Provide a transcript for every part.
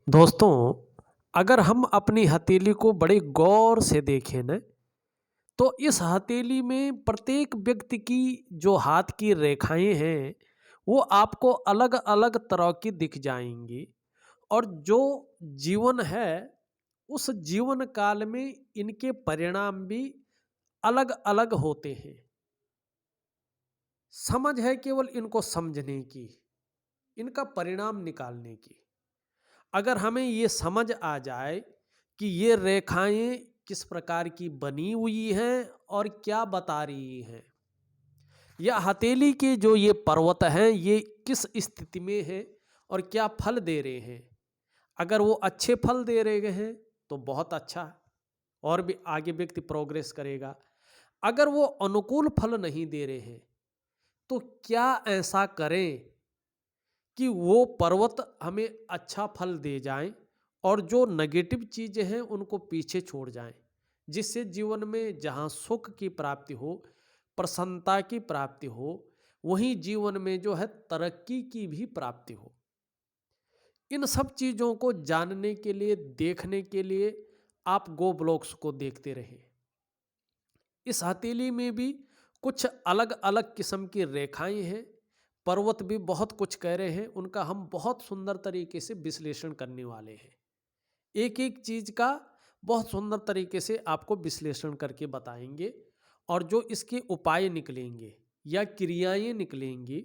दोस्तों, अगर हम अपनी हथेली को बड़े गौर से देखें न, तो इस हथेली में प्रत्येक व्यक्ति की जो हाथ की रेखाएं हैं, वो आपको अलग अलग तरह की दिख जाएंगी। और जो जीवन है, उस जीवन काल में इनके परिणाम भी अलग अलग होते हैं। समझ है केवल इनको समझने की, इनका परिणाम निकालने की। अगर हमें ये समझ आ जाए कि ये रेखाएं किस प्रकार की बनी हुई हैं और क्या बता रही हैं, या हथेली के जो ये पर्वत हैं ये किस स्थिति में हैं और क्या फल दे रहे हैं। अगर वो अच्छे फल दे रहे हैं तो बहुत अच्छा, और भी आगे व्यक्ति प्रोग्रेस करेगा। अगर वो अनुकूल फल नहीं दे रहे हैं तो क्या ऐसा करें कि वो पर्वत हमें अच्छा फल दे जाएं और जो नेगेटिव चीज़ें हैं उनको पीछे छोड़ जाएं, जिससे जीवन में जहां सुख की प्राप्ति हो, प्रसन्नता की प्राप्ति हो, वहीं जीवन में जो है तरक्की की भी प्राप्ति हो। इन सब चीज़ों को जानने के लिए, देखने के लिए आप गो ब्लॉग्स को देखते रहें। इस हथेली में भी कुछ अलग अलग किस्म की रेखाएं हैं, पर्वत भी बहुत कुछ कह रहे हैं, उनका हम बहुत सुंदर तरीके से विश्लेषण करने वाले हैं। एक एक चीज का बहुत सुंदर तरीके से आपको विश्लेषण करके बताएंगे, और जो इसके उपाय निकलेंगे या क्रियाएं निकलेंगी,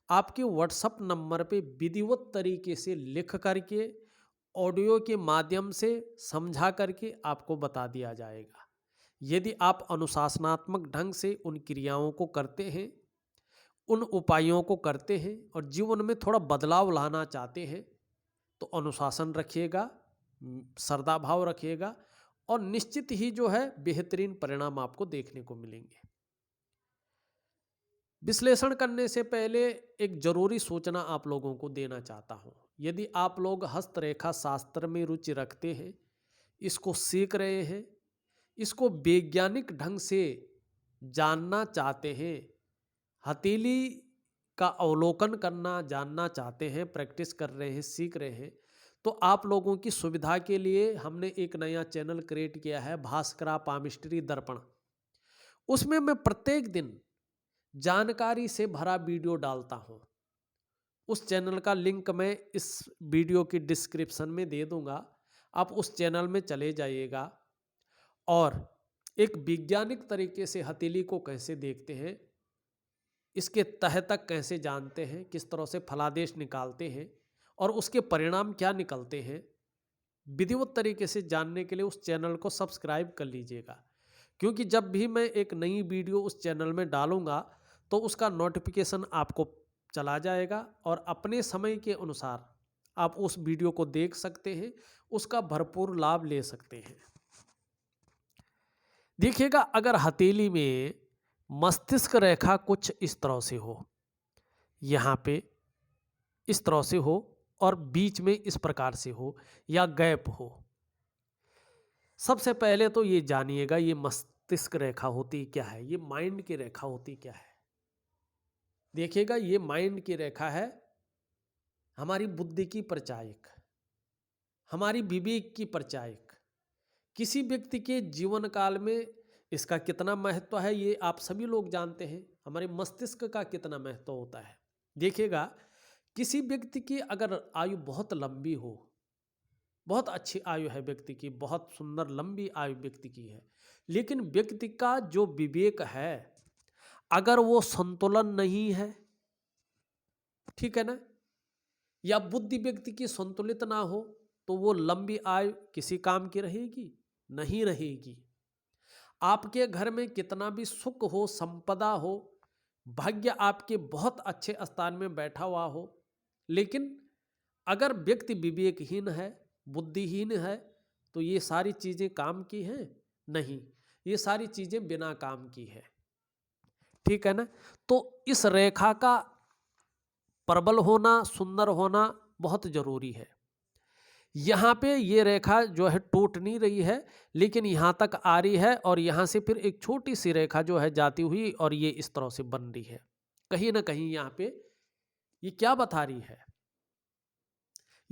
आपके व्हाट्सएप नंबर पे विधिवत तरीके से लिख करके, ऑडियो के माध्यम से समझा करके आपको बता दिया जाएगा। यदि आप अनुशासनात्मक ढंग से उन क्रियाओं को करते हैं, उन उपायों को करते हैं और जीवन में थोड़ा बदलाव लाना चाहते हैं, तो अनुशासन रखिएगा, श्रद्धा भाव रखिएगा, और निश्चित ही जो है बेहतरीन परिणाम आपको देखने को मिलेंगे। विश्लेषण करने से पहले एक जरूरी सूचना आप लोगों को देना चाहता हूं। यदि आप लोग हस्तरेखा शास्त्र में रुचि रखते हैं, इसको सीख रहे हैं, इसको वैज्ञानिक ढंग से जानना चाहते हैं, हथेली का अवलोकन करना जानना चाहते हैं, प्रैक्टिस कर रहे हैं, सीख रहे हैं, तो आप लोगों की सुविधा के लिए हमने एक नया चैनल क्रिएट किया है, भास्करा पामिस्ट्री दर्पण। उसमें मैं प्रत्येक दिन जानकारी से भरा वीडियो डालता हूं। उस चैनल का लिंक मैं इस वीडियो की डिस्क्रिप्शन में दे दूंगा। आप उस चैनल में चले जाइएगा और एक वैज्ञानिक तरीके से हथेली को कैसे देखते हैं, इसके तह तक कैसे जानते हैं, किस तरह से फलादेश निकालते हैं और उसके परिणाम क्या निकलते हैं, विधिवत तरीके से जानने के लिए उस चैनल को सब्सक्राइब कर लीजिएगा। क्योंकि जब भी मैं एक नई वीडियो उस चैनल में डालूंगा तो उसका नोटिफिकेशन आपको चला जाएगा और अपने समय के अनुसार आप उस वीडियो को देख सकते हैं, उसका भरपूर लाभ ले सकते हैं। देखिएगा, अगर हथेली में मस्तिष्क रेखा कुछ इस तरह से हो, यहाँ पे इस तरह से हो और बीच में इस प्रकार से हो या गैप हो, सबसे पहले तो ये जानिएगा ये मस्तिष्क रेखा होती क्या है, ये माइंड की रेखा होती क्या है। देखिएगा, ये माइंड की रेखा है, हमारी बुद्धि की परिचायक, हमारी विवेक की परिचायक। किसी व्यक्ति के जीवन काल में इसका कितना महत्व है ये आप सभी लोग जानते हैं। हमारे मस्तिष्क का कितना महत्व होता है। देखिएगा, किसी व्यक्ति की अगर आयु बहुत लंबी हो, बहुत अच्छी आयु है व्यक्ति की, बहुत सुंदर लंबी आयु व्यक्ति की है, लेकिन व्यक्ति का जो विवेक है अगर वो संतुलन नहीं है, ठीक है ना, या बुद्धि व्यक्ति की संतुलित ना हो, तो वो लंबी आयु किसी काम की रहेगी नहीं रहेगी। आपके घर में कितना भी सुख हो, संपदा हो, भाग्य आपके बहुत अच्छे स्थान में बैठा हुआ हो, लेकिन अगर व्यक्ति विवेकहीन है, बुद्धिहीन है, तो ये सारी चीजें काम की हैं नहीं, ये सारी चीजें बिना काम की है। ठीक है ना। तो इस रेखा का प्रबल होना, सुंदर होना बहुत जरूरी है। यहाँ पे ये रेखा जो है टूट नहीं रही है, लेकिन यहाँ तक आ रही है और यहाँ से फिर एक छोटी सी रेखा जो है जाती हुई और ये इस तरह से बन रही है। कहीं ना कहीं यहाँ पे ये क्या बता रही है,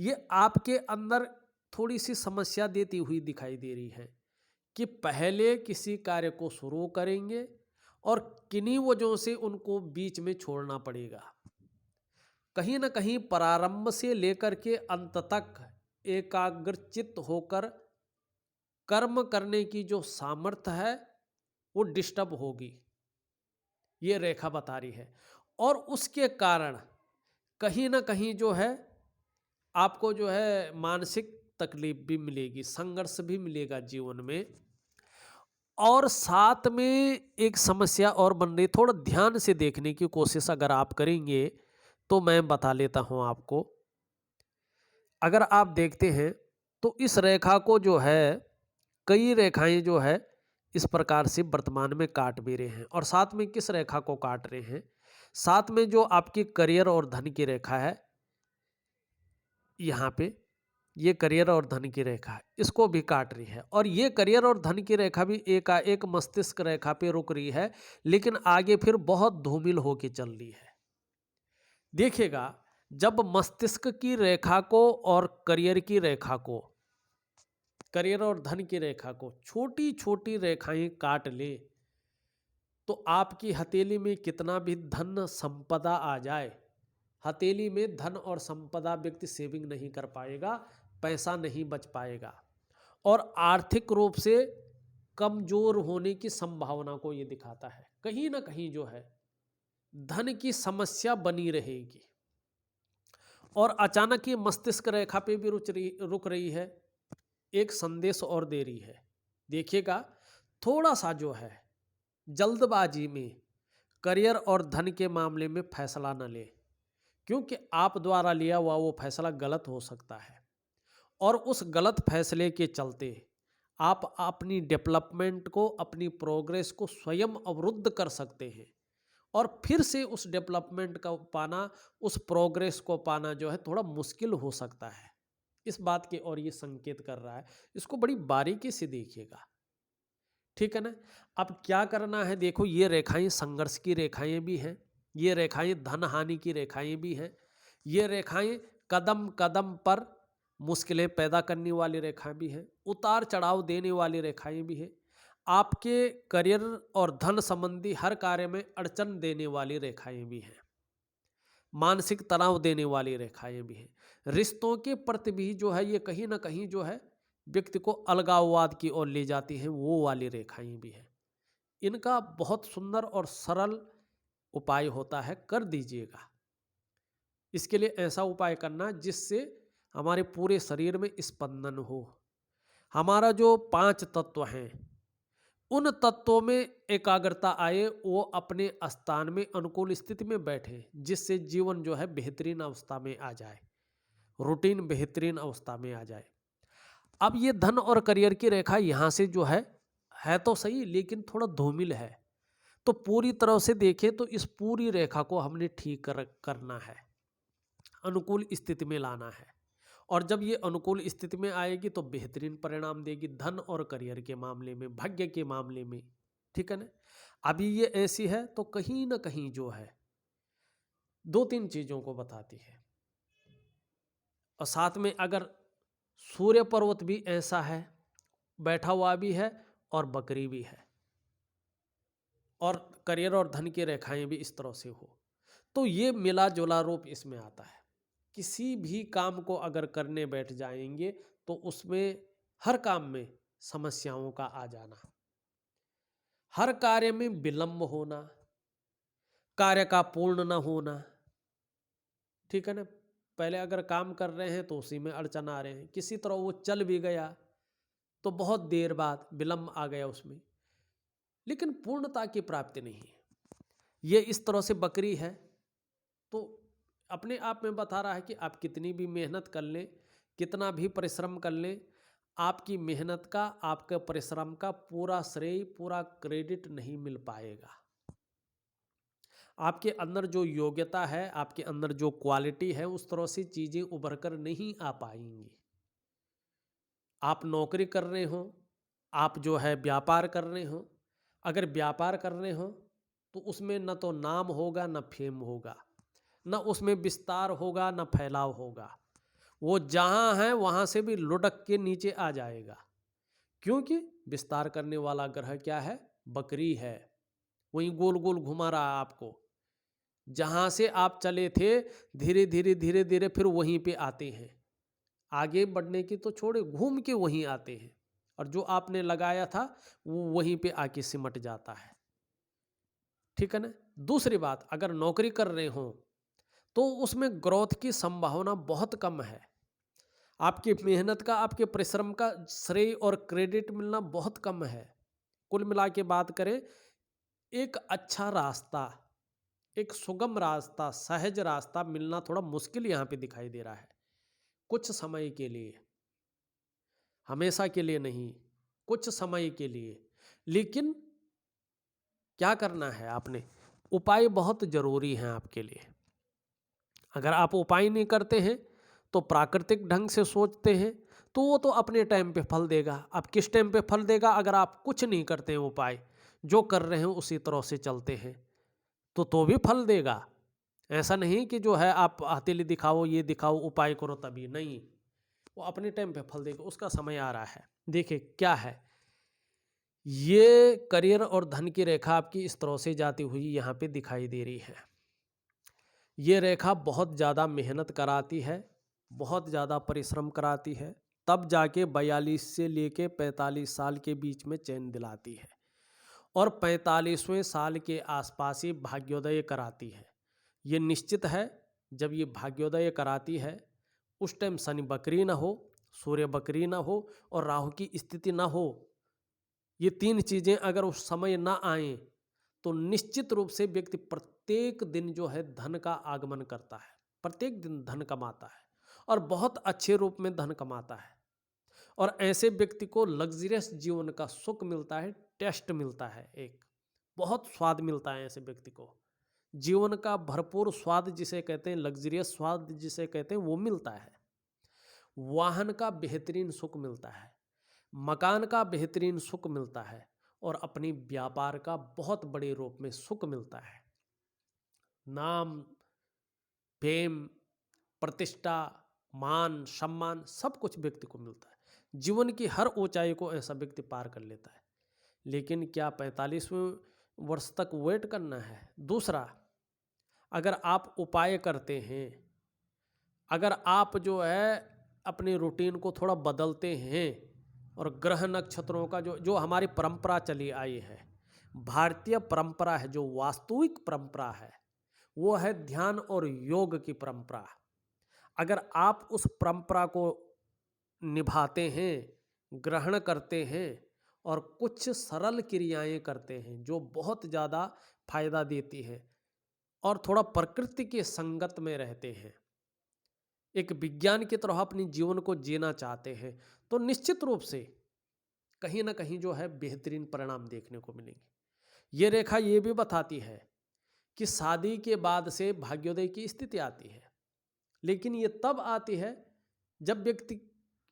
ये आपके अंदर थोड़ी सी समस्या देती हुई दिखाई दे रही है कि पहले किसी कार्य को शुरू करेंगे और किन्हीं वजहों से उनको बीच में छोड़ना पड़ेगा। कहीं न कहीं प्रारंभ से लेकर के अंत तक एकाग्रचित्त होकर कर्म करने की जो सामर्थ्य है वो डिस्टर्ब होगी, ये रेखा बता रही है। और उसके कारण कहीं न कहीं जो है आपको जो है मानसिक तकलीफ भी मिलेगी, संघर्ष भी मिलेगा जीवन में। और साथ में एक समस्या और बन रही, थोड़ा ध्यान से देखने की कोशिश अगर आप करेंगे तो मैं बता लेता हूं आपको। अगर आप देखते हैं तो इस रेखा को जो है कई रेखाएं जो है इस प्रकार से वर्तमान में काट भी रहे हैं। और साथ में किस रेखा को काट रहे हैं, साथ में जो आपकी करियर और धन की रेखा है, यहाँ पे ये करियर और धन की रेखा है, इसको भी काट रही है। और ये करियर और धन की रेखा भी एक मस्तिष्क रेखा पे रुक रही है, लेकिन आगे फिर बहुत धूमिल होके चल रही है। देखिएगा, जब मस्तिष्क की रेखा को और करियर की रेखा को, करियर और धन की रेखा को छोटी छोटी रेखाएं काट ले तो आपकी हथेली में कितना भी धन संपदा आ जाए, हथेली में धन और संपदा व्यक्ति सेविंग नहीं कर पाएगा, पैसा नहीं बच पाएगा और आर्थिक रूप से कमजोर होने की संभावना को ये दिखाता है। कहीं ना कहीं जो है धन की समस्या बनी रहेगी। और अचानक ये मस्तिष्क रेखा पे भी रुक रही है, एक संदेश और दे रही है। देखिएगा, थोड़ा सा जो है जल्दबाजी में करियर और धन के मामले में फैसला न ले, क्योंकि आप द्वारा लिया हुआ वो फैसला गलत हो सकता है और उस गलत फैसले के चलते आप अपनी डेवलपमेंट को, अपनी प्रोग्रेस को स्वयं अवरुद्ध कर सकते हैं और फिर से उस डेवलपमेंट का पाना, उस प्रोग्रेस को पाना जो है थोड़ा मुश्किल हो सकता है। इस बात के और ये संकेत कर रहा है, इसको बड़ी बारीकी से देखिएगा, ठीक है ना। अब क्या करना है, देखो ये रेखाएं संघर्ष की रेखाएं भी हैं, ये रेखाएं धन हानि की रेखाएं भी हैं, ये रेखाएं कदम कदम पर मुश्किलें पैदा करने वाली रेखाएं भी हैं, उतार चढ़ाव देने वाली रेखाएं भी हैं, आपके करियर और धन संबंधी हर कार्य में अड़चन देने वाली रेखाएं भी हैं, मानसिक तनाव देने वाली रेखाएं भी हैं, रिश्तों के प्रति भी जो है ये कहीं ना कहीं जो है व्यक्ति को अलगाववाद की ओर ले जाती हैं, वो वाली रेखाएं भी हैं। इनका बहुत सुंदर और सरल उपाय होता है, कर दीजिएगा। इसके लिए ऐसा उपाय करना जिससे हमारे पूरे शरीर में स्पंदन हो। हमारा जो 5 तत्व हैं उन तत्वों में एकाग्रता आए, वो अपने स्थान में अनुकूल स्थिति में बैठे, जिससे जीवन जो है बेहतरीन अवस्था में आ जाए, रूटीन बेहतरीन अवस्था में आ जाए। अब ये धन और करियर की रेखा यहाँ से जो है तो सही, लेकिन थोड़ा धूमिल है। तो पूरी तरह से देखें तो इस पूरी रेखा को हमने ठीक करना है, अनुकूल स्थिति में लाना है। और जब ये अनुकूल स्थिति में आएगी तो बेहतरीन परिणाम देगी धन और करियर के मामले में, भाग्य के मामले में, ठीक है ना। अभी ये ऐसी है तो कहीं ना कहीं जो है 2-3 चीज़ों को बताती है। और साथ में अगर सूर्य पर्वत भी ऐसा है, बैठा हुआ भी है और बकरी भी है, और करियर और धन की रेखाएं भी इस तरह से हो, तो ये मिला जुला रूप इसमें आता है। किसी भी काम को अगर करने बैठ जाएंगे तो उसमें हर काम में समस्याओं का आ जाना, हर कार्य में विलंब होना, कार्य का पूर्ण न होना, ठीक है ना। पहले अगर काम कर रहे हैं तो उसी में अड़चन आ रहे हैं, किसी तरह वो चल भी गया तो बहुत देर बाद विलंब आ गया उसमें, लेकिन पूर्णता की प्राप्ति नहीं है। ये इस तरह से बकरी है तो अपने आप में बता रहा है कि आप कितनी भी मेहनत कर लें, कितना भी परिश्रम कर लें, आपकी मेहनत का, आपके परिश्रम का पूरा श्रेय, पूरा क्रेडिट नहीं मिल पाएगा। आपके अंदर जो योग्यता है, आपके अंदर जो क्वालिटी है, उस तरह से चीज़ें उभर कर नहीं आ पाएंगी। आप नौकरी कर रहे हो, आप जो है व्यापार कर रहे हो, अगर व्यापार कर रहे हो तो उसमें न तो नाम होगा न फेम होगा, न उसमें विस्तार होगा न फैलाव होगा। वो जहाँ है वहाँ से भी लुढ़क के नीचे आ जाएगा, क्योंकि विस्तार करने वाला ग्रह क्या है? बकरी है। वहीं गोल गोल घुमा रहा है आपको। जहाँ से आप चले थे, धीरे धीरे धीरे धीरे फिर वहीं पे आते हैं। आगे बढ़ने की तो छोड़े, घूम के वहीं आते हैं, और जो आपने लगाया था वो वहीं पे आके सिमट जाता है। ठीक है ना? दूसरी बात, अगर नौकरी कर रहे हो तो उसमें ग्रोथ की संभावना बहुत कम है। आपकी मेहनत का, आपके परिश्रम का श्रेय और क्रेडिट मिलना बहुत कम है। कुल मिला के बात करें, एक अच्छा रास्ता, एक सुगम रास्ता, सहज रास्ता मिलना थोड़ा मुश्किल यहाँ पे दिखाई दे रहा है, कुछ समय के लिए, हमेशा के लिए नहीं, कुछ समय के लिए। लेकिन क्या करना है आपने? उपाय बहुत जरूरी हैं आपके लिए। अगर आप उपाय नहीं करते हैं तो प्राकृतिक ढंग से सोचते हैं तो वो तो अपने टाइम पे फल देगा। अब किस टाइम पे फल देगा? अगर आप कुछ नहीं करते हैं, उपाय जो कर रहे हैं उसी तरह से चलते हैं तो भी फल देगा। ऐसा नहीं कि जो है आप हथेली दिखाओ, ये दिखाओ, उपाय करो तभी नहीं, वो अपने टाइम पे फल देगा। उसका समय आ रहा है। देखिए क्या है, ये करियर और धन की रेखा आपकी इस तरह से जाती हुई यहाँ पे दिखाई दे रही है। ये रेखा बहुत ज़्यादा मेहनत कराती है, बहुत ज़्यादा परिश्रम कराती है, तब जाके 42 से लेके 45 साल के बीच में चैन दिलाती है, और 45वें साल के आसपास ही भाग्योदय कराती है। ये निश्चित है, जब ये भाग्योदय कराती है उस टाइम शनि बकरी ना हो, सूर्य बकरी ना हो और राहु की स्थिति ना हो। ये तीन चीज़ें अगर उस समय ना आए तो निश्चित रूप से व्यक्ति प्रत्येक दिन जो है धन का आगमन करता है, प्रत्येक दिन धन कमाता है और बहुत अच्छे रूप में धन कमाता है। और ऐसे व्यक्ति को लग्जरियस जीवन का सुख मिलता है, टेस्ट मिलता है, एक बहुत स्वाद मिलता है। ऐसे व्यक्ति को जीवन का भरपूर स्वाद जिसे कहते हैं, लग्जरियस स्वाद जिसे कहते हैं, वो मिलता है। वाहन का बेहतरीन सुख मिलता है, मकान का बेहतरीन सुख मिलता है और अपनी व्यापार का बहुत बड़े रूप में सुख मिलता है। नाम, फेम, प्रतिष्ठा, मान, सम्मान सब कुछ व्यक्ति को मिलता है। जीवन की हर ऊंचाई को ऐसा व्यक्ति पार कर लेता है। लेकिन क्या 45वें वर्ष तक वेट करना है? दूसरा, अगर आप उपाय करते हैं, अगर आप जो है अपनी रूटीन को थोड़ा बदलते हैं और ग्रह नक्षत्रों का जो हमारी परंपरा चली आई है, भारतीय परंपरा है, जो वास्तविक परंपरा है, वो है ध्यान और योग की परंपरा। अगर आप उस परंपरा को निभाते हैं, ग्रहण करते हैं और कुछ सरल क्रियाएं करते हैं जो बहुत ज़्यादा फायदा देती हैं, और थोड़ा प्रकृति के संगत में रहते हैं, एक विज्ञान की तरह अपनी जीवन को जीना चाहते हैं, तो निश्चित रूप से कहीं ना कहीं जो है बेहतरीन परिणाम देखने को मिलेंगे। ये रेखा ये भी बताती है कि शादी के बाद से भाग्योदय की स्थिति आती है, लेकिन ये तब आती है जब व्यक्ति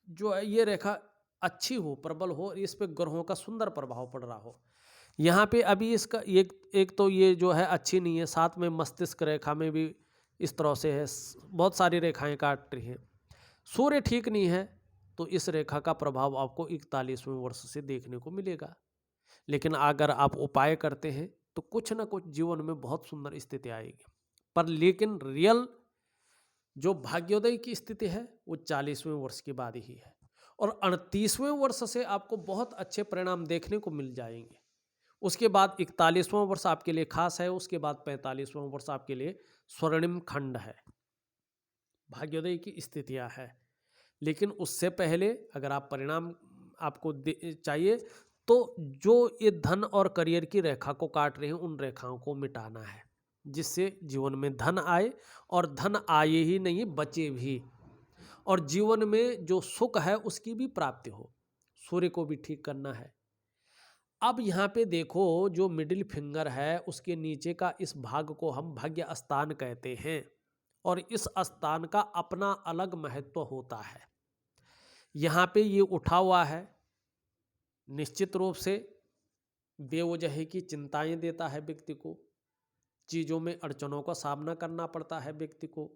जो है, ये रेखा अच्छी हो, प्रबल हो, इस पे ग्रहों का सुंदर प्रभाव पड़ रहा हो। यहाँ पे अभी इसका एक तो ये जो है अच्छी नहीं है, साथ में मस्तिष्क रेखा में भी इस तरह से है, बहुत सारी रेखाएं काट रही हैं। सूर्य ठीक नहीं है तो इस रेखा का प्रभाव आपको 41वें वर्ष से देखने को मिलेगा। लेकिन अगर आप उपाय करते हैं तो कुछ ना कुछ जीवन में बहुत सुंदर स्थिति आएगी। पर लेकिन रियल जो भाग्योदय की स्थिति है वो 40वें वर्ष के बाद ही है, और 38वें वर्ष से आपको बहुत अच्छे परिणाम देखने को मिल जाएंगे। उसके बाद 41वां वर्ष आपके लिए खास है, उसके बाद 45वां वर्ष आपके लिए स्वर्णिम खंड है, भाग्योदय की स्थितियां है। लेकिन उससे पहले अगर आप परिणाम आपको चाहिए तो जो ये धन और करियर की रेखा को काट रहे हैं उन रेखाओं को मिटाना है, जिससे जीवन में धन आए, और धन आए ही नहीं बचे भी, और जीवन में जो सुख है उसकी भी प्राप्ति हो। सूर्य को भी ठीक करना है। अब यहाँ पे देखो, जो मिडिल फिंगर है उसके नीचे का इस भाग को हम भाग्य स्थान कहते हैं, और इस स्थान का अपना अलग महत्व होता है। यहाँ पे ये उठा हुआ है, निश्चित रूप से बेवजह की चिंताएं देता है व्यक्ति को, चीज़ों में अड़चनों का सामना करना पड़ता है व्यक्ति को,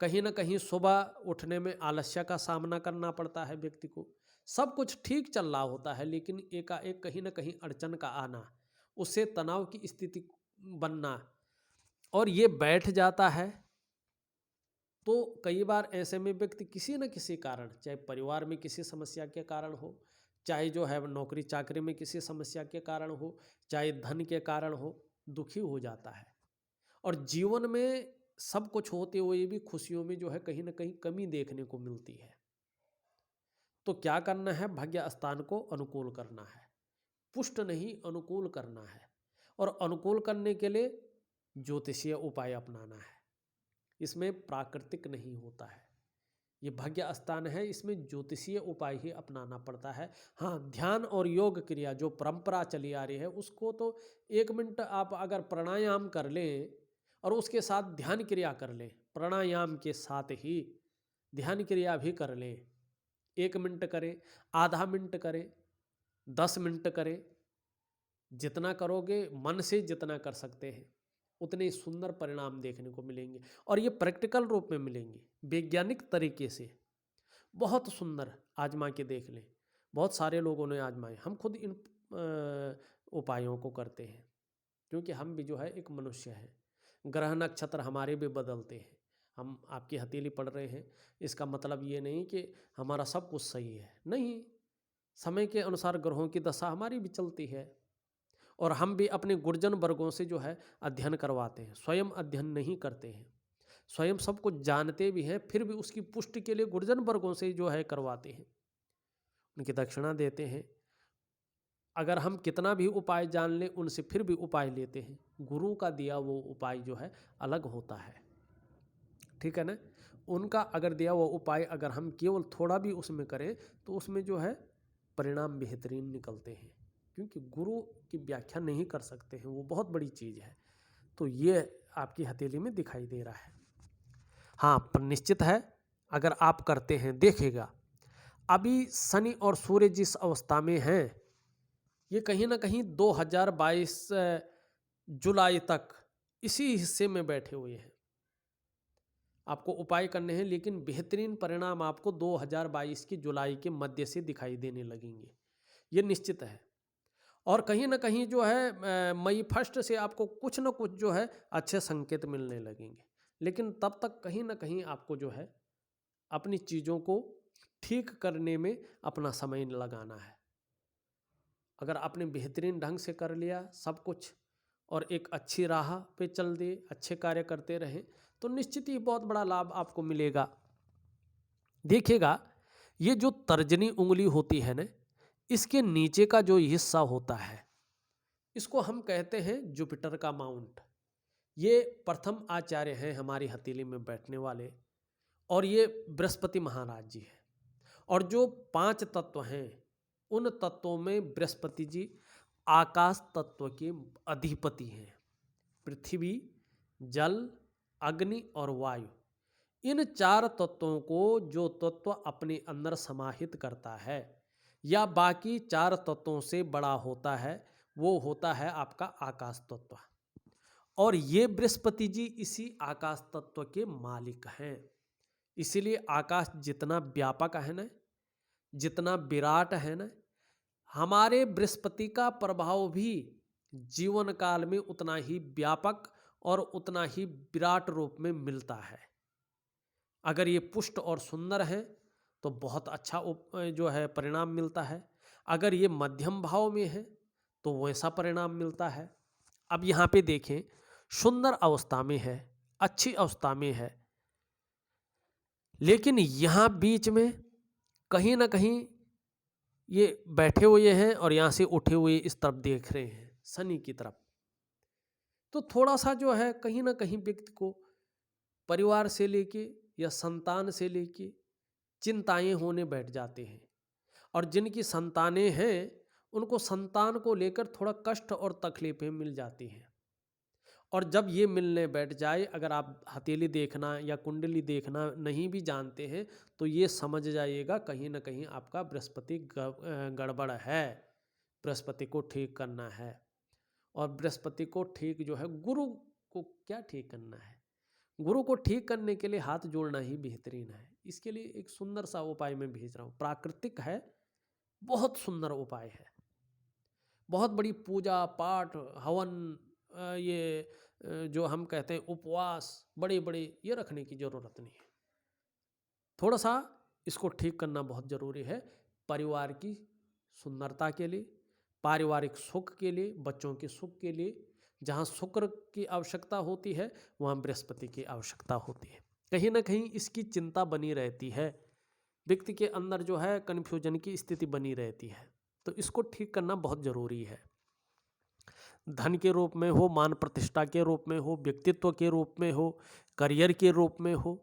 कहीं ना कहीं सुबह उठने में आलस्य का सामना करना पड़ता है व्यक्ति को। सब कुछ ठीक चल रहा होता है, लेकिन एकाएक कहीं ना कहीं अड़चन का आना, उससे तनाव की स्थिति बनना और ये बैठ जाता है। तो कई बार ऐसे में व्यक्ति किसी न किसी कारण, चाहे परिवार में किसी समस्या के कारण हो, चाहे जो है नौकरी चाकरी में किसी समस्या के कारण हो, चाहे धन के कारण हो, दुखी हो जाता है। और जीवन में सब कुछ होते हुए भी खुशियों में जो है कहीं ना कहीं कमी देखने को मिलती है। तो क्या करना है? भाग्य स्थान को अनुकूल करना है, पुष्ट नहीं अनुकूल करना है। और अनुकूल करने के लिए ज्योतिषीय उपाय अपनाना है। इसमें प्राकृतिक नहीं होता है, ये भाग्य स्थान है, इसमें ज्योतिषीय उपाय ही अपनाना पड़ता है। हाँ, ध्यान और योग क्रिया जो परंपरा चली आ रही है उसको तो 1 मिनट आप अगर प्राणायाम कर लें और उसके साथ ध्यान क्रिया कर लें, प्राणायाम के साथ ही ध्यान क्रिया भी कर लें, 1 मिनट करें, आधा मिनट करें, 10 मिनट करें, जितना करोगे मन से जितना कर सकते हैं उतने सुंदर परिणाम देखने को मिलेंगे। और ये प्रैक्टिकल रूप में मिलेंगे, वैज्ञानिक तरीके से बहुत सुंदर। आजमा के देख लें, बहुत सारे लोगों ने आजमाए। हम खुद इन उपायों को करते हैं, क्योंकि हम भी जो है एक मनुष्य हैं। ग्रह नक्षत्र हमारे भी बदलते हैं। हम आपकी हथेली पढ़ रहे हैं, इसका मतलब ये नहीं कि हमारा सब कुछ सही है, नहीं। समय के अनुसार ग्रहों की दशा हमारी भी चलती है। और हम भी अपने गुरुजन वर्गों से जो है अध्ययन करवाते हैं, स्वयं अध्ययन नहीं करते हैं। स्वयं सब कुछ जानते भी हैं, फिर भी उसकी पुष्टि के लिए गुरुजन वर्गों से जो है करवाते हैं, उनकी दक्षिणा देते हैं। अगर हम कितना भी उपाय जान लें, उनसे फिर भी उपाय लेते हैं। गुरु का दिया वो उपाय जो है अलग होता है, ठीक है ना। उनका अगर दिया वो उपाय अगर हम केवल थोड़ा भी उसमें करें तो उसमें जो है परिणाम बेहतरीन निकलते हैं, क्योंकि गुरु की व्याख्या नहीं कर सकते हैं, वो बहुत बड़ी चीज़ है। तो ये आपकी हथेली में दिखाई दे रहा है। हाँ, पर निश्चित है अगर आप करते हैं, देखिएगा अभी शनि और सूर्य जिस अवस्था में हैं, ये कहीं ना कहीं 2022 जुलाई तक इसी हिस्से में बैठे हुए हैं। आपको उपाय करने हैं, लेकिन बेहतरीन परिणाम आपको 2022 की जुलाई के मध्य से दिखाई देने लगेंगे, ये निश्चित है। और कहीं ना कहीं जो है मई फर्स्ट से आपको कुछ ना कुछ जो है अच्छे संकेत मिलने लगेंगे। लेकिन तब तक कहीं ना कहीं आपको जो है अपनी चीज़ों को ठीक करने में अपना समय लगाना है। अगर आपने बेहतरीन ढंग से कर लिया सब कुछ और एक अच्छी राह पे चल दिए, अच्छे कार्य करते रहें, तो निश्चित ही बहुत बड़ा लाभ आपको मिलेगा। देखिएगा, ये जो तर्जनी उंगली होती है ना, इसके नीचे का जो हिस्सा होता है इसको हम कहते हैं जुपिटर का माउंट। ये प्रथम आचार्य हैं हमारी हथेली में बैठने वाले, और ये बृहस्पति महाराज जी हैं। और जो 5 तत्व हैं उन तत्वों में बृहस्पति जी आकाश तत्व के अधिपति हैं। पृथ्वी, जल, अग्नि और वायु, इन 4 तत्वों को जो तत्व अपने अंदर समाहित करता है या बाकी 4 तत्वों से बड़ा होता है, वो होता है आपका आकाश तत्व। और ये बृहस्पति जी इसी आकाश तत्व के मालिक हैं। इसीलिए आकाश जितना व्यापक है ना, जितना विराट है ना, हमारे बृहस्पति का प्रभाव भी जीवन काल में उतना ही व्यापक और उतना ही विराट रूप में मिलता है। अगर ये पुष्ट और सुंदर है तो बहुत अच्छा जो है परिणाम मिलता है। अगर ये मध्यम भाव में है तो वैसा परिणाम मिलता है। अब यहाँ पे देखें, सुंदर अवस्था में है, अच्छी अवस्था में है, लेकिन यहाँ बीच में कहीं ना कहीं ये बैठे हुए हैं और यहाँ से उठे हुए इस तरफ देख रहे हैं, शनि की तरफ। तो थोड़ा सा जो है कहीं ना कहीं व्यक्ति को परिवार से लेके या संतान से लेके चिंताएं होने बैठ जाते हैं। और जिनकी संतानें हैं उनको संतान को लेकर थोड़ा कष्ट और तकलीफें मिल जाती हैं। और जब ये मिलने बैठ जाए, अगर आप हथेली देखना या कुंडली देखना नहीं भी जानते हैं तो ये समझ जाइएगा कहीं ना कहीं आपका बृहस्पति गड़बड़ है, बृहस्पति को ठीक करना है। और बृहस्पति को ठीक जो है, गुरु को क्या ठीक करना है, गुरु को ठीक करने के लिए हाथ जोड़ना ही बेहतरीन है। इसके लिए एक सुंदर सा उपाय मैं भेज रहा हूँ, प्राकृतिक है, बहुत सुंदर उपाय है। बहुत बड़ी पूजा पाठ हवन जो हम कहते हैं उपवास बड़े बड़े ये रखने की ज़रूरत नहीं है। थोड़ा सा इसको ठीक करना बहुत ज़रूरी है, परिवार की सुंदरता के लिए, पारिवारिक सुख के लिए, बच्चों के सुख के लिए। जहाँ शुक्र की आवश्यकता होती है वहाँ बृहस्पति की आवश्यकता होती है। कहीं ना कहीं इसकी चिंता बनी रहती है, व्यक्ति के अंदर जो है कन्फ्यूजन की स्थिति बनी रहती है। तो इसको ठीक करना बहुत ज़रूरी है। धन के रूप में हो, मान प्रतिष्ठा के रूप में हो, व्यक्तित्व के रूप में हो, करियर के रूप में हो,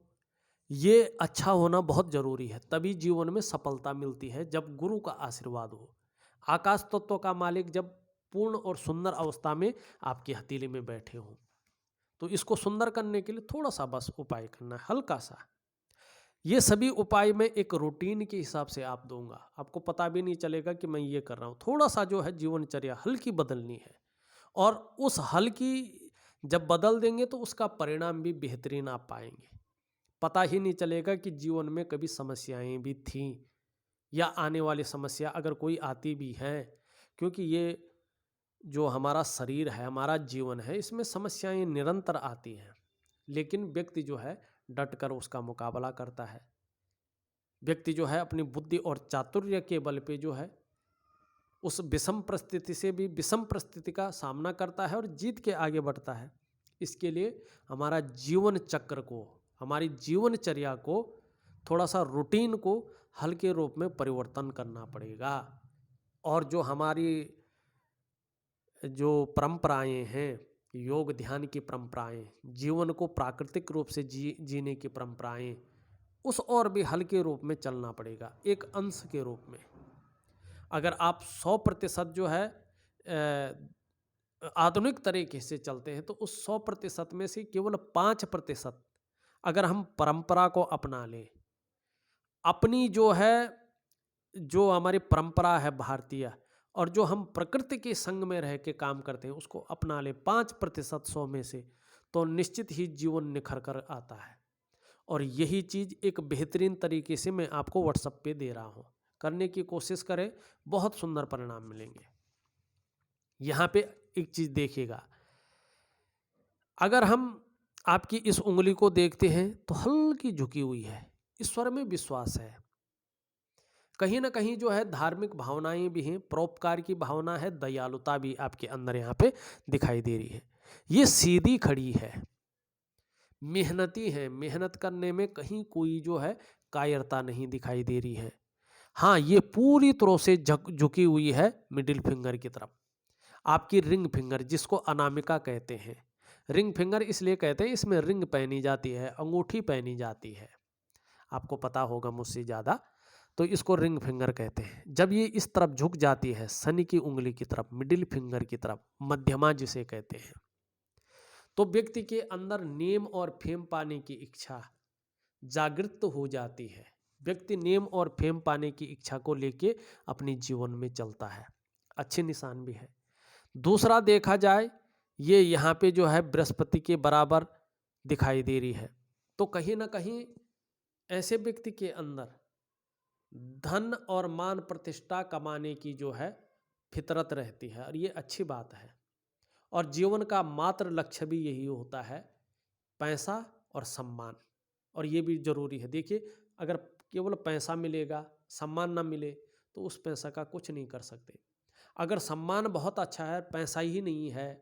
ये अच्छा होना बहुत ज़रूरी है। तभी जीवन में सफलता मिलती है जब गुरु का आशीर्वाद हो। आकाश तत्व का मालिक जब पूर्ण और सुंदर अवस्था में आपकी हथेली में बैठे हों, तो इसको सुंदर करने के लिए थोड़ा सा बस उपाय करना है, हल्का सा। ये सभी उपाय मैं एक रूटीन के हिसाब से आप दूंगा, आपको पता भी नहीं चलेगा कि मैं ये कर रहा हूँ। थोड़ा सा जो है जीवनचर्या हल्की बदलनी है, और उस हल्की जब बदल देंगे तो उसका परिणाम भी बेहतरीन आप पाएंगे। पता ही नहीं चलेगा कि जीवन में कभी समस्याएं भी थीं या आने वाली समस्या अगर कोई आती भी है, क्योंकि ये जो हमारा शरीर है, हमारा जीवन है, इसमें समस्याएं निरंतर आती हैं, लेकिन व्यक्ति जो है डटकर उसका मुकाबला करता है। व्यक्ति जो है अपनी बुद्धि और चातुर्य के बल पे जो है उस विषम परिस्थिति से भी विषम परिस्थिति का सामना करता है और जीत के आगे बढ़ता है। इसके लिए हमारा जीवन चक्र को, हमारी जीवनचर्या को, थोड़ा सा रूटीन को हल्के रूप में परिवर्तन करना पड़ेगा। और जो हमारी जो परंपराएं हैं, योग ध्यान की परंपराएं, जीवन को प्राकृतिक रूप से जीने की परंपराएं, उस और भी हल्के रूप में चलना पड़ेगा, एक अंश के रूप में। अगर आप 100% जो है आधुनिक तरीके से चलते हैं, तो उस 100% में से केवल 5% अगर हम परंपरा को अपना लें, अपनी जो है जो हमारी परंपरा है भारतीय, और जो हम प्रकृति के संग में रह के काम करते हैं उसको अपना ले 5% 100 में से, तो निश्चित ही जीवन निखर कर आता है। और यही चीज़ एक बेहतरीन तरीके से मैं आपको व्हाट्सएप पे दे रहा हूँ, करने की कोशिश करें, बहुत सुंदर परिणाम मिलेंगे। यहाँ पे एक चीज़ देखिएगा, अगर हम आपकी इस उंगली को देखते हैं तो हल्की झुकी हुई है, ईश्वर में विश्वास है, कहीं ना कहीं जो है धार्मिक भावनाएं भी हैं, परोपकार की भावना है, दयालुता भी आपके अंदर यहाँ पे दिखाई दे रही है। ये सीधी खड़ी है, मेहनती है, मेहनत करने में कहीं कोई जो है कायरता नहीं दिखाई दे रही है। हाँ, ये पूरी तरह से झुकी हुई है मिडिल फिंगर की तरफ। आपकी रिंग फिंगर, जिसको अनामिका कहते हैं, रिंग फिंगर इसलिए कहते हैं, इसमें रिंग पहनी जाती है, अंगूठी पहनी जाती है, आपको पता होगा मुझसे ज़्यादा, तो इसको रिंग फिंगर कहते हैं। जब ये इस तरफ झुक जाती है शनि की उंगली की तरफ, मिडिल फिंगर की तरफ, मध्यमा जिसे कहते हैं, तो व्यक्ति के अंदर नेम और फेम पाने की इच्छा जागृत हो जाती है। व्यक्ति नेम और फेम पाने की इच्छा को लेके अपने जीवन में चलता है, अच्छे निशान भी है। दूसरा देखा जाए, ये यहाँ पे जो है बृहस्पति के बराबर दिखाई दे रही है, तो कहीं ना कहीं ऐसे व्यक्ति के अंदर धन और मान प्रतिष्ठा कमाने की जो है फितरत रहती है, और ये अच्छी बात है। और जीवन का मात्र लक्ष्य भी यही होता है, पैसा और सम्मान, और ये भी जरूरी है। देखिए, अगर केवल पैसा मिलेगा, सम्मान ना मिले, तो उस पैसा का कुछ नहीं कर सकते। अगर सम्मान बहुत अच्छा है, पैसा ही नहीं है,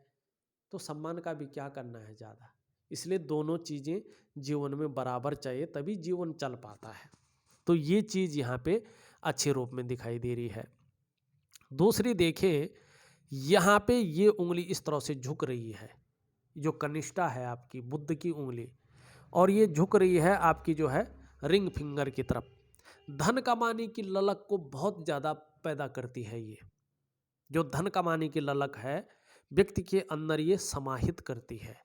तो सम्मान का भी क्या करना है ज़्यादा। इसलिए दोनों चीज़ें जीवन में बराबर चाहिए, तभी जीवन चल पाता है। तो ये चीज़ यहाँ पे अच्छे रूप में दिखाई दे रही है। दूसरी देखें, यहाँ पे ये उंगली इस तरह से झुक रही है, जो कनिष्ठा है आपकी बुद्ध की उंगली, और ये झुक रही है आपकी जो है रिंग फिंगर की तरफ। धन कमाने की ललक को बहुत ज़्यादा पैदा करती है। ये जो धन कमाने की ललक है व्यक्ति के अंदर ये समाहित करती है,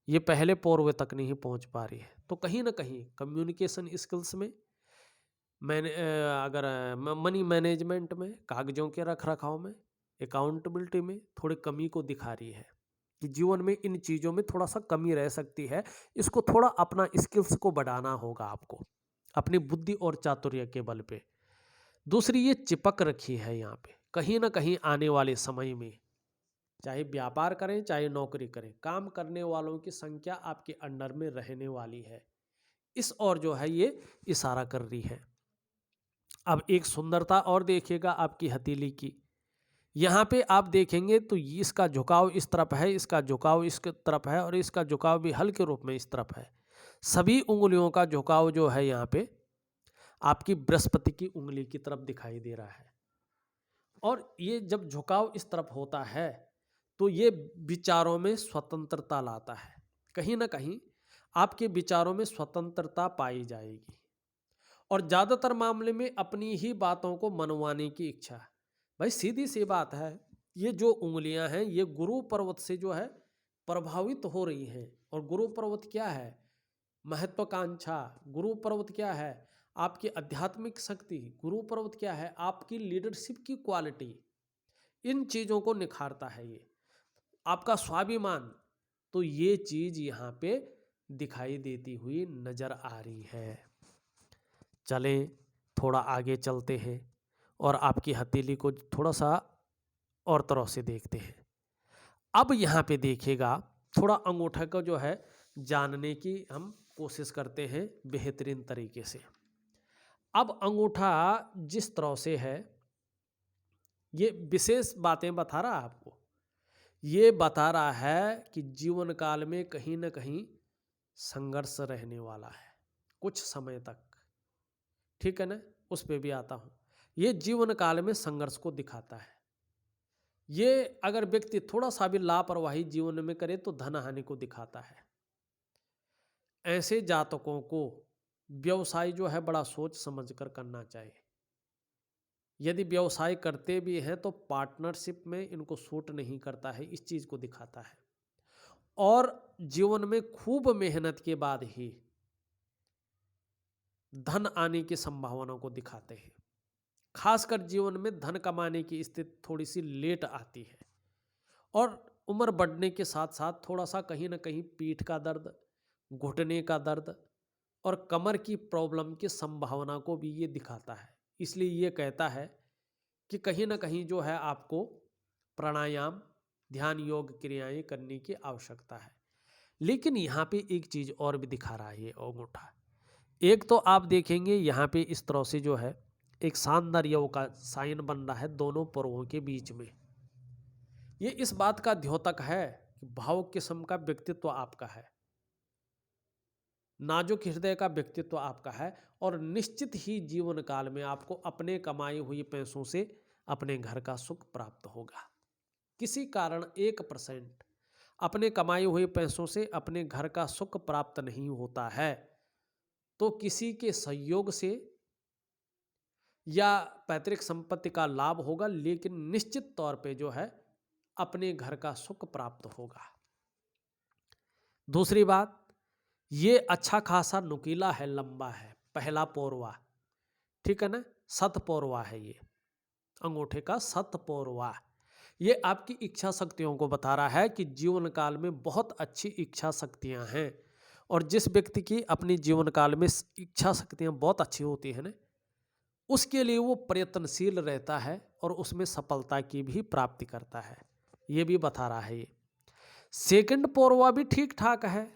ये पहले पौरवे तक नहीं पहुंच पा रही है। तो कहीं ना कहीं कम्युनिकेशन स्किल्स में, अगर मनी मैनेजमेंट में, कागजों के रख रखाव में, अकाउंटेबिलिटी में थोड़ी कमी को दिखा रही है। कि जीवन में इन चीज़ों में थोड़ा सा कमी रह सकती है, इसको थोड़ा अपना स्किल्स को बढ़ाना होगा आपको अपनी बुद्धि और चातुर्य के बल पे। दूसरी ये चिपक रखी है यहाँ पे, कहीं ना कहीं आने वाले समय में चाहे व्यापार करें चाहे नौकरी करें, काम करने वालों की संख्या आपके अंडर में रहने वाली है, इस और जो है ये इशारा कर रही है। अब एक सुंदरता और देखिएगा आपकी हथेली की, यहाँ पे आप देखेंगे तो इसका झुकाव इस तरफ है, इसका झुकाव इस तरफ है और इसका झुकाव भी हल्के रूप में इस तरफ है। सभी उंगलियों का झुकाव जो है यहाँ पे आपकी बृहस्पति की उंगली की तरफ दिखाई दे रहा है। और ये जब झुकाव इस तरफ होता है तो ये विचारों में स्वतंत्रता लाता है, कहीं ना कहीं आपके विचारों में स्वतंत्रता पाई जाएगी और ज़्यादातर मामले में अपनी ही बातों को मनवाने की इच्छा। भाई सीधी सी बात है, ये जो उंगलियां हैं ये गुरु पर्वत से जो है प्रभावित हो रही हैं। और गुरु पर्वत क्या है? महत्वाकांक्षा। गुरु पर्वत क्या है? आपकी आध्यात्मिक शक्ति। गुरु पर्वत क्या है? आपकी लीडरशिप की क्वालिटी। इन चीज़ों को निखारता है ये, आपका स्वाभिमान। तो ये चीज़ यहाँ पे दिखाई देती हुई नजर आ रही है। चलें थोड़ा आगे चलते हैं और आपकी हथेली को थोड़ा सा और तरह से देखते हैं। अब यहाँ पे देखिएगा, थोड़ा अंगूठा को जो है जानने की हम कोशिश करते हैं बेहतरीन तरीके से। अब अंगूठा जिस तरह से है, ये विशेष बातें बता रहा है आपको। ये बता रहा है कि जीवन काल में कहीं ना कहीं संघर्ष रहने वाला है कुछ समय तक, ठीक है ना? उस पे भी आता हूँ। ये जीवन काल में संघर्ष को दिखाता है। ये अगर व्यक्ति थोड़ा सा भी लापरवाही जीवन में करे तो धन हानि को दिखाता है। ऐसे जातकों को व्यवसाय जो है बड़ा सोच समझ कर करना चाहिए। यदि व्यवसाय करते भी हैं तो पार्टनरशिप में इनको सूट नहीं करता है, इस चीज़ को दिखाता है। और जीवन में खूब मेहनत के बाद ही धन आने की संभावना को दिखाते हैं। खासकर जीवन में धन कमाने की स्थिति थोड़ी सी लेट आती है और उम्र बढ़ने के साथ साथ थोड़ा सा कहीं ना कहीं पीठ का दर्द, घुटने का दर्द और कमर की प्रॉब्लम की संभावना को भी ये दिखाता है। इसलिए ये कहता है कि कहीं ना कहीं जो है आपको प्राणायाम, ध्यान, योग क्रियाएं करने की आवश्यकता है। लेकिन यहाँ पे एक चीज़ और भी दिखा रहा है ये अंगूठा। एक तो आप देखेंगे यहाँ पे इस तरह से जो है एक शानदार योग का साइन बन रहा है दोनों पर्वों के बीच में। ये इस बात का द्योतक है कि भावुक किस्म का व्यक्तित्व आपका है, नाजुक हृदय का व्यक्तित्व आपका है और निश्चित ही जीवन काल में आपको अपने कमाई हुई पैसों से अपने घर का सुख प्राप्त होगा। किसी कारण 1% अपने कमाई हुए पैसों से अपने घर का सुख प्राप्त नहीं होता है तो किसी के सहयोग से या पैतृक संपत्ति का लाभ होगा, लेकिन निश्चित तौर पे जो है अपने घर का सुख प्राप्त होगा। दूसरी बात, ये अच्छा खासा नुकीला है, लंबा है, पहला पोरवा, ठीक है ना? सतपोरवा है ये अंगूठे का, सतपोरवा। ये आपकी इच्छा शक्तियों को बता रहा है कि जीवन काल में बहुत अच्छी इच्छा शक्तियां हैं। और जिस व्यक्ति की अपनी जीवन काल में इच्छा शक्तियां बहुत अच्छी होती है ना, उसके लिए वो प्रयत्नशील रहता है और उसमें सफलता की भी प्राप्ति करता है, ये भी बता रहा है ये। सेकंड पोरवा भी ठीक ठाक है,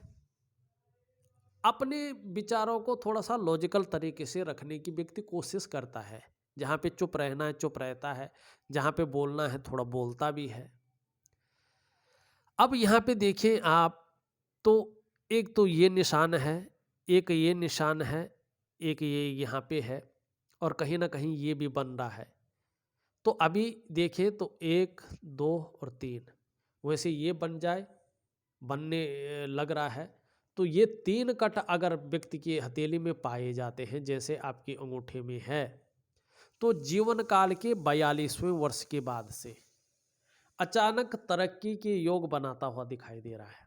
अपने विचारों को थोड़ा सा लॉजिकल तरीके से रखने की व्यक्ति कोशिश करता है। जहाँ पे चुप रहना है चुप रहता है, जहाँ पे बोलना है थोड़ा बोलता भी है। अब यहाँ पे देखें आप, तो एक तो ये निशान है, एक ये निशान है, एक ये यहाँ पे है और कहीं ना कहीं ये भी बन रहा है। तो अभी देखें तो 1, 2 और 3, वैसे ये बन जाए, बनने लग रहा है। तो ये 3 कट अगर व्यक्ति की हथेली में पाए जाते हैं जैसे आपके अंगूठे में है, तो जीवन काल के 42वें वर्ष के बाद से अचानक तरक्की के योग बनाता हुआ दिखाई दे रहा है।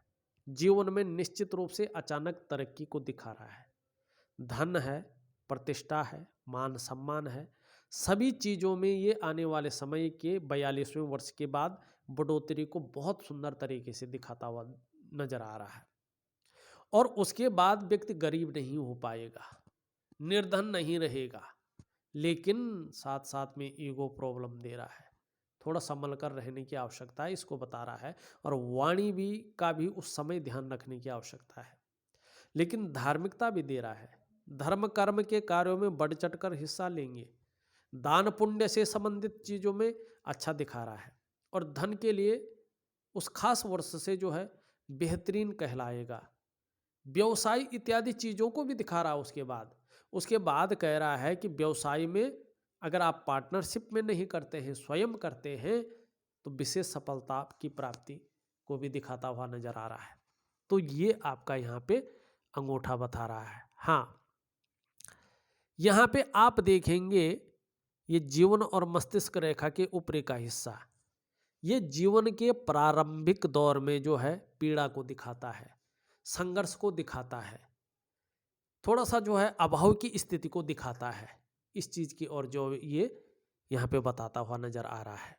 जीवन में निश्चित रूप से अचानक तरक्की को दिखा रहा है। धन है, प्रतिष्ठा है, मान सम्मान है, सभी चीज़ों में ये आने वाले समय के 42वें वर्ष के बाद बढ़ोतरी को बहुत सुंदर तरीके से दिखाता हुआ नजर आ रहा है। और उसके बाद व्यक्ति गरीब नहीं हो पाएगा, निर्धन नहीं रहेगा, लेकिन साथ साथ में ईगो प्रॉब्लम दे रहा है। थोड़ा संभल कर रहने की आवश्यकता है, इसको बता रहा है। और वाणी भी का भी उस समय ध्यान रखने की आवश्यकता है। लेकिन धार्मिकता भी दे रहा है, धर्म कर्म के कार्यों में बढ़ चढ़ कर हिस्सा लेंगे, दान पुण्य से संबंधित चीजों में अच्छा दिखा रहा है। और धन के लिए उस खास वर्ष से जो है बेहतरीन कहलाएगा। व्यवसाय इत्यादि चीजों को भी दिखा रहा है। उसके बाद कह रहा है कि व्यवसाय में अगर आप पार्टनरशिप में नहीं करते हैं, स्वयं करते हैं, तो विशेष सफलता की प्राप्ति को भी दिखाता हुआ नजर आ रहा है। तो ये आपका यहाँ पे अंगूठा बता रहा है। हाँ, यहाँ पे आप देखेंगे ये जीवन और मस्तिष्क रेखा के ऊपरी का हिस्सा, ये जीवन के प्रारंभिक दौर में जो है पीड़ा को दिखाता है, संघर्ष को दिखाता है, थोड़ा सा जो है अभाव की स्थिति को दिखाता है। इस चीज की और जो ये यहाँ पे बताता हुआ नजर आ रहा है।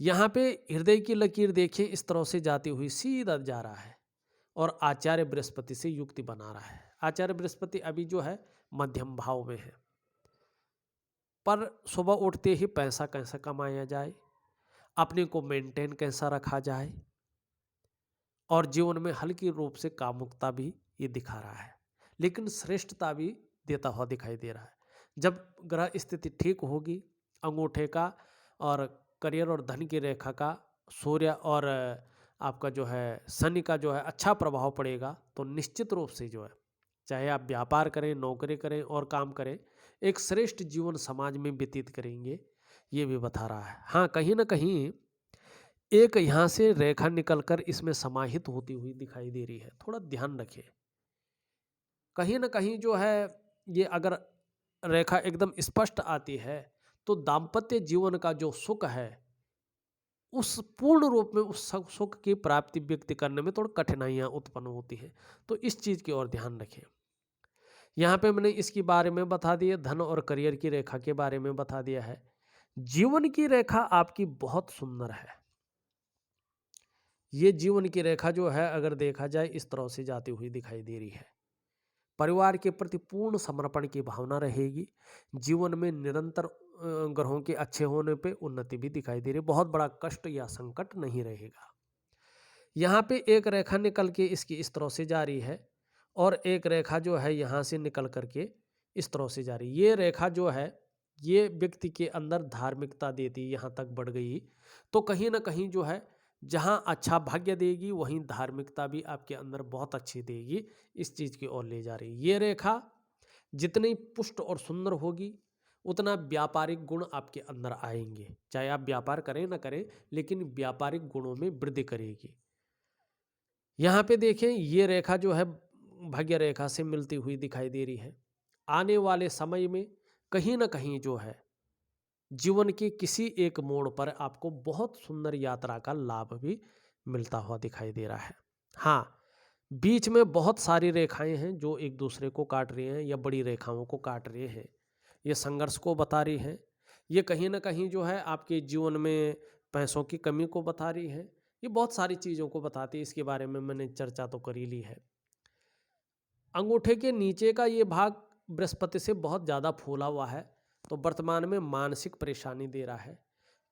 यहाँ पे हृदय की लकीर देखिए इस तरह से जाती हुई सीधा जा रहा है और आचार्य बृहस्पति से युक्ति बना रहा है। आचार्य बृहस्पति अभी जो है मध्यम भाव में है, पर सुबह उठते ही पैसा कैसा कमाया जाए, अपने को मेंटेन कैसा रखा जाए, और जीवन में हल्की रूप से कामुकता भी ये दिखा रहा है, लेकिन श्रेष्ठता भी देता हुआ दिखाई दे रहा है। जब ग्रह स्थिति ठीक होगी, अंगूठे का और करियर और धन की रेखा का, सूर्य और आपका जो है शनि का जो है अच्छा प्रभाव पड़ेगा, तो निश्चित रूप से जो है चाहे आप व्यापार करें, नौकरी करें और काम करें, एक श्रेष्ठ जीवन समाज में व्यतीत करेंगे, ये भी बता रहा है। हाँ, कहीं ना कहीं एक यहाँ से रेखा निकलकर इसमें समाहित होती हुई दिखाई दे रही है, थोड़ा ध्यान रखें। कहीं ना कहीं जो है ये अगर रेखा एकदम स्पष्ट आती है तो दाम्पत्य जीवन का जो सुख है उस पूर्ण रूप में उस सुख की प्राप्ति व्यक्त करने में थोड़ी कठिनाइयां उत्पन्न होती हैं। तो इस चीज की ओर ध्यान रखें। यहाँ पे मैंने इसके बारे में बता दिया, धन और करियर की रेखा के बारे में बता दिया है। जीवन की रेखा आपकी बहुत सुंदर है। ये जीवन की रेखा जो है अगर देखा जाए इस तरह से जाती हुई दिखाई दे रही है। परिवार के प्रति पूर्ण समर्पण की भावना रहेगी। जीवन में निरंतर ग्रहों के अच्छे होने पे उन्नति भी दिखाई दे रही है। बहुत बड़ा कष्ट या संकट नहीं रहेगा। यहाँ पे एक रेखा निकल के इसकी इस तरह से जा रही है और एक रेखा जो है यहाँ से निकल करके इस तरह से जा रही है। ये रेखा जो है ये व्यक्ति के अंदर धार्मिकता देती, यहाँ तक बढ़ गई तो कहीं ना कहीं जो है जहाँ अच्छा भाग्य देगी वहीं धार्मिकता भी आपके अंदर बहुत अच्छी देगी, इस चीज की ओर ले जा रही है। ये रेखा जितनी पुष्ट और सुंदर होगी उतना व्यापारिक गुण आपके अंदर आएंगे। चाहे आप व्यापार करें ना करें, लेकिन व्यापारिक गुणों में वृद्धि करेगी। यहाँ पे देखें ये रेखा जो है भाग्य रेखा से मिलती हुई दिखाई दे रही है। आने वाले समय में कहीं ना कहीं जो है जीवन के किसी एक मोड़ पर आपको बहुत सुंदर यात्रा का लाभ भी मिलता हुआ दिखाई दे रहा है। हाँ, बीच में बहुत सारी रेखाएं हैं जो एक दूसरे को काट रही हैं या बड़ी रेखाओं को काट रहे हैं। ये संघर्ष को बता रही है। ये कहीं ना कहीं जो है आपके जीवन में पैसों की कमी को बता रही है। ये बहुत सारी चीज़ों को बताती है। इसके बारे में मैंने चर्चा तो कर ही ली है। अंगूठे के नीचे का ये भाग बृहस्पति से बहुत ज़्यादा फूला हुआ है, तो वर्तमान में मानसिक परेशानी दे रहा है।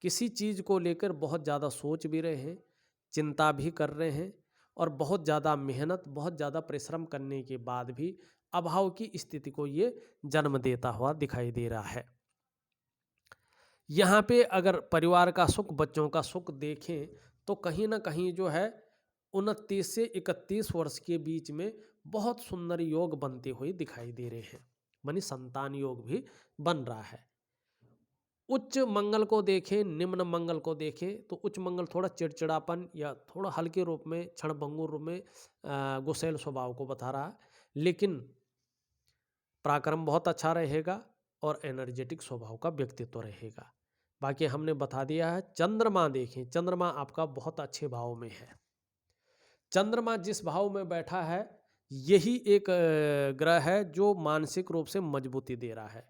किसी चीज़ को लेकर बहुत ज़्यादा सोच भी रहे हैं, चिंता भी कर रहे हैं और बहुत ज़्यादा मेहनत, बहुत ज़्यादा परिश्रम करने के बाद भी अभाव की स्थिति को ये जन्म देता हुआ दिखाई दे रहा है। यहाँ पे अगर परिवार का सुख, बच्चों का सुख देखें तो कहीं ना कहीं जो है 29 से 31 वर्ष के बीच में बहुत सुंदर योग बनते हुए दिखाई दे रहे हैं, मानी संतान योग भी बन रहा है। उच्च मंगल को देखें, निम्न मंगल को देखें तो उच्च मंगल थोड़ा चिड़चिड़ापन या थोड़ा हल्के रूप में, क्षणभंगुर रूप में गुस्सैल स्वभाव को बता रहा है, लेकिन पराक्रम बहुत अच्छा रहेगा और एनर्जेटिक स्वभाव का व्यक्तित्व रहेगा। बाकी हमने बता दिया है। चंद्रमा देखें, चंद्रमा आपका बहुत अच्छे भाव में है। चंद्रमा जिस भाव में बैठा है यही एक ग्रह है जो मानसिक रूप से मजबूती दे रहा है,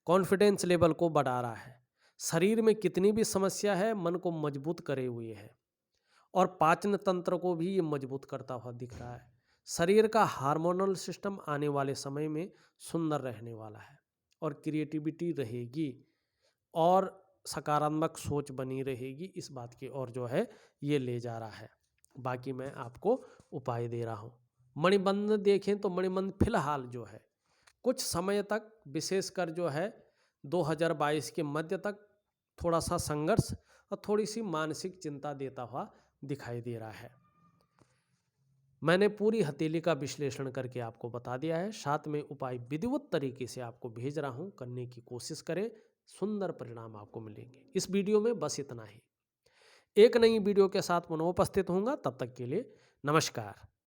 कॉन्फिडेंस लेवल को बढ़ा रहा है, शरीर में कितनी भी समस्या है मन को मजबूत करे हुए है और पाचन तंत्र को भी ये मजबूत करता हुआ दिख रहा है। शरीर का हार्मोनल सिस्टम आने वाले समय में सुंदर रहने वाला है और क्रिएटिविटी रहेगी और सकारात्मक सोच बनी रहेगी, इस बात की ओर जो है ये ले जा रहा है। बाकी मैं आपको उपाय दे रहा हूँ। मणिबंध देखें तो मणिबंध फिलहाल जो है कुछ समय तक, विशेषकर जो है 2022 के मध्य तक थोड़ा सा संघर्ष और थोड़ी सी मानसिक चिंता देता हुआ दिखाई दे रहा है। मैंने पूरी हथेली का विश्लेषण करके आपको बता दिया है, साथ में उपाय विधिवत तरीके से आपको भेज रहा हूं, करने की कोशिश करें, सुंदर परिणाम आपको मिलेंगे। इस वीडियो में बस इतना ही। एक नई वीडियो के साथ पुनः उपस्थित होऊंगा, तब तक के लिए नमस्कार।